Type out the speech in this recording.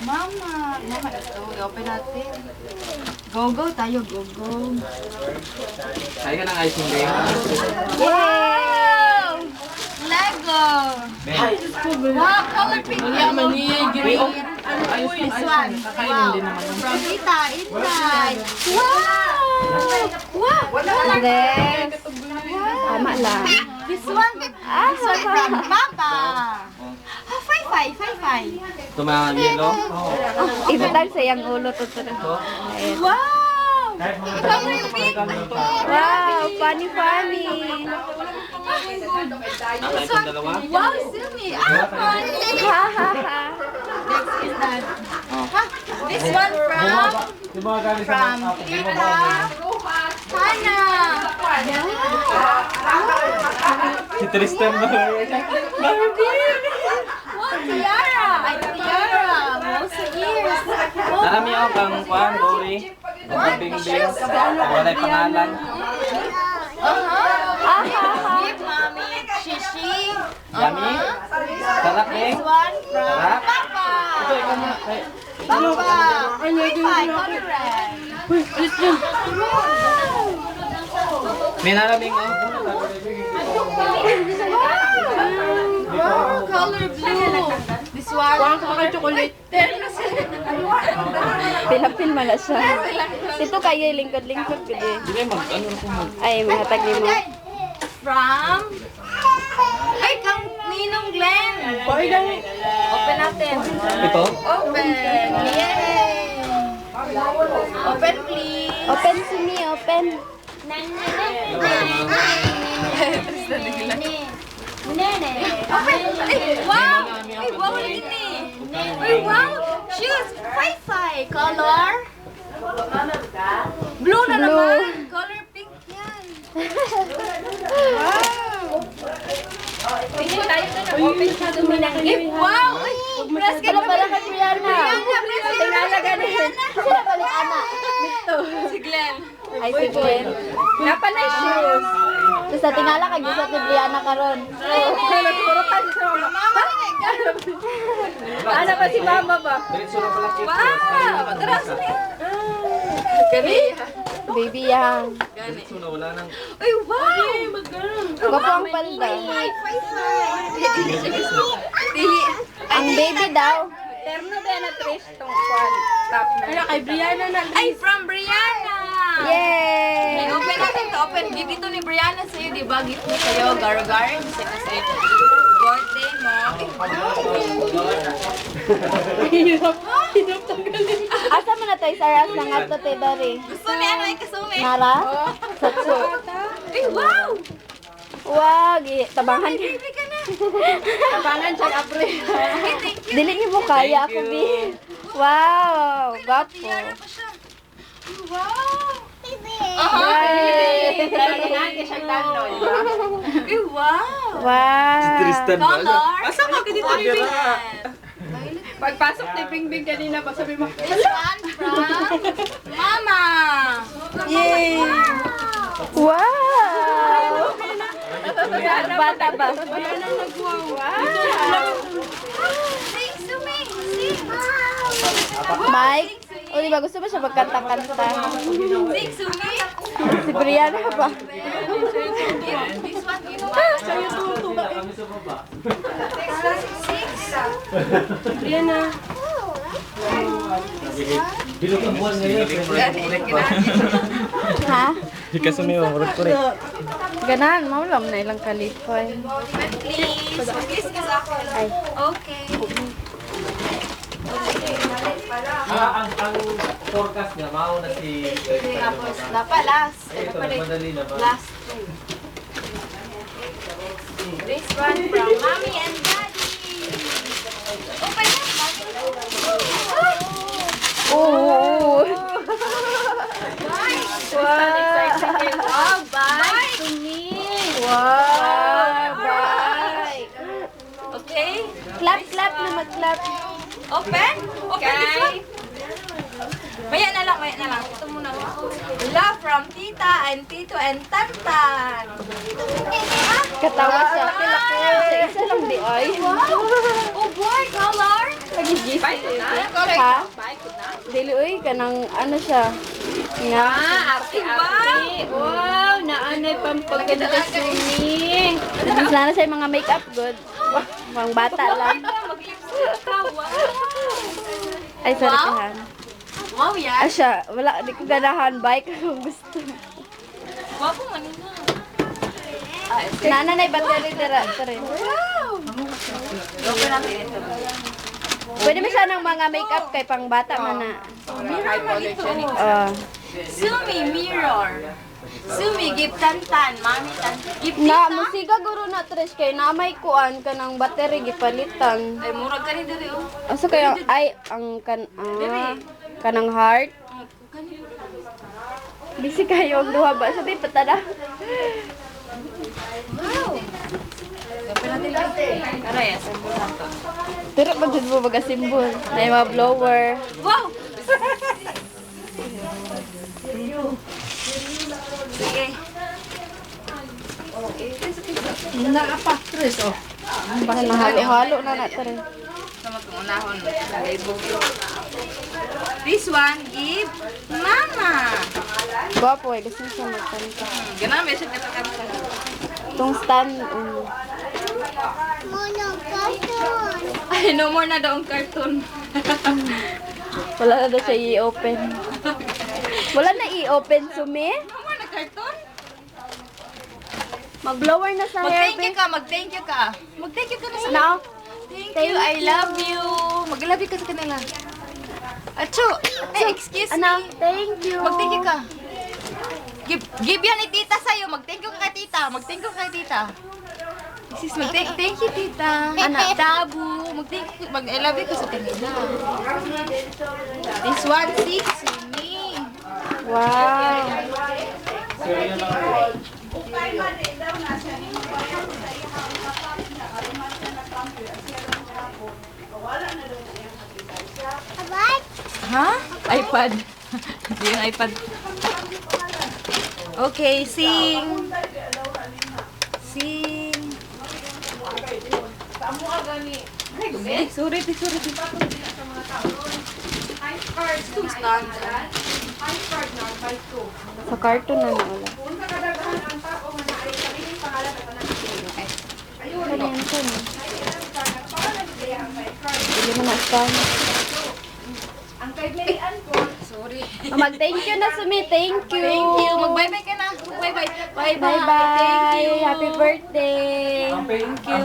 Mama, ito. I-open natin. Go tayo, go. Kaya ka ng icing game. Wow! Lego! Wow, color pink. Yellow, green. This one. Wow. From Tita, inside. Wow! Then, tama lang. This one from Papa. Oh, Fai. Ito mga yellow. Ibutang sa iyang ulo to. Wow! Color pink. Wow, funny. This one. Wow, Sumi. Funny. Next is that. This one from Tita Hana. Si Tristan ba? Wow, Tiara. Most years. Narami ako kang kuhan, Bori. Bingbing. Walay pangalan. Give mommy shishi. Yummy. Sarap eh. This one from Sarap. Papa. Ito, ikaw na. Papa. Fai, color red. May naraming oh. Wow, color blue. This one. Chocolate. Pilapil man na siya. Ito kayo, lingkod-lingkod ko din. Hindi mag-ano ko mag... Ay, mga tagli mo. From ay, kang Ninong Glenn. Open natin. Ito? Open. Yay! Open, please. Open to me, open. Open. Ay, wow! Ay, wow, ini. Ay, wow! Shoes. Fai. Color? Blue na naman. Color pink yan. Wow! Tingin tayo na open sa dumi ng gift. Wow! Ay, press ka na pala kay Brianna. Tingala ganun. Sila balik, Ana. Si Glenn. Ay, si Gwen. Napalay shoes. So, sa tingala kay Gisa ni Brianna karon. Mama na Ano pa si Mama ba? Diretso na pala cake. wow! Atras niya. Gani. Baby yang. Diretso na wala nang... Ay, wow! Gwapo ang palda. Fai. Ang baby daw. Terno ba na Trish tong kwan? Top na. Kay Brianna na. Ay, from Brianna! Yay! Open natin to. Open. Gift ito ni Brianna sa'yo, di ba? Gift mo sa'yo. Gar-gar. Kasi birthday mo. Asa mo na tayo sa ras ng ato te Dori? Gusto ni ano yung kasumi? Nara? Satsu. Ay, wow! Wag, tabangan. Baby ka na. Tabangan siya April. Ay, thank you. Dili niyo mo kaya ako, Bi. Wow, gapo. Tiara pa siya. Ay, wow! Yay! Ay, wow! Wow. Tristan ba? Color? Asa ka dito ni Bing? Pagpasok ni Bing Bing kanina, sabi mo, This one from Mama! Yay! Wow! Bata ba? Thanks to me! Sing! Mike? O diba gusto mo siya magkanta-kanta? Thanks to me! Si Brianna ba? This one, you know what? Kami sa baba. Bilog ang buwan ngayon. Ha? Ika sa may korek. Ganan, maulam na ilang kalipoy. Please! Please, kiss ako. Ay. Okay. Ang forecast niya, mauna si... Tapos, last. Ito, madali na ba? Last two. This one from Mommy and Daddy. Open up, Mommy. Oo. Wow, bye to me. Wow, bye. Okay? Clap, clap na mag-clap. Open? Open this one. Maya na lang, maya na lang. Ito muna. Love from Tita and Tito and Tantan. Katawa siya. Sa isa lang di ay. Oh boy, color. Pag-GC. Correct. Ha? Bye, good na. Dili, uy, kanang ano siya. Nga. Arte-arte. Wow, naanay pang pagkanda swimming. Sana sa mga makeup good. Mga bata lang. Mag-lipstick ka. Wow. Ay, sorry Wow. kahan. Wow, yan. Ah, siya. Wala, di ko ganahan. Bike kung gusto. Wow po, manina. Nananay battery dira. Sorry. Open natin ito. Pwede mo siya ng mga makeup kay pang bata man na. Mirror man ito. Sumi, mirror. Sumi, give Tantan. Mami, Tantan. Give Na, Tita. musiga guro na tres kay na may kuan kanang battery gipalitan. Ay, murag ka rin dali, oh. Asa kaya ay ang kanang heart. Bisi kayo ang duha ba sabi patada. Open natin lang. Aray, assemble lang to. Pero pag jud mo baga symbol. Na yung mga blower. Wow! Sige. Basta nahalo-halo na na tare. Sa mag-unahon. This one, give Mama. Gwapo eh gusto siya magkanta. Ganun, may siya katakanta. Tong stand Ay, no more na daw ang cartoon. wala na daw siya i-open. Wala na i-open sumi. No more na cartoon? Mag-blower na sa hair. Mag-thank you ka, mag-thank you ka. Mag-thank you ka na sa Now, Thank you, I love you. Mag-love you ka sa kanila. Acho, excuse ano? me. Thank you. Mag-thank you ka. Give yan ni tita sa'yo. Mag-thank you ka kay tita. Mag-thank you ka kay tita. Sis, mag-thank you, tita. Anak, Dabu. Mag-thank you. I love you ka sa kanila. This one, six, me. Wow. Ha? iPad. Hindi yung iPad. Okay, sing. Sing. Ay, sorry. Itong stand. Sa cartoon na wala. Ano yan ko no? Hindi mo na stand. Sorry. Mag-thank you na sumi. Thank you. Thank you. Mag-bye-bye ka na. Mag-bye-bye. Bye-bye. Bye-bye. Thank you. Happy birthday. Ang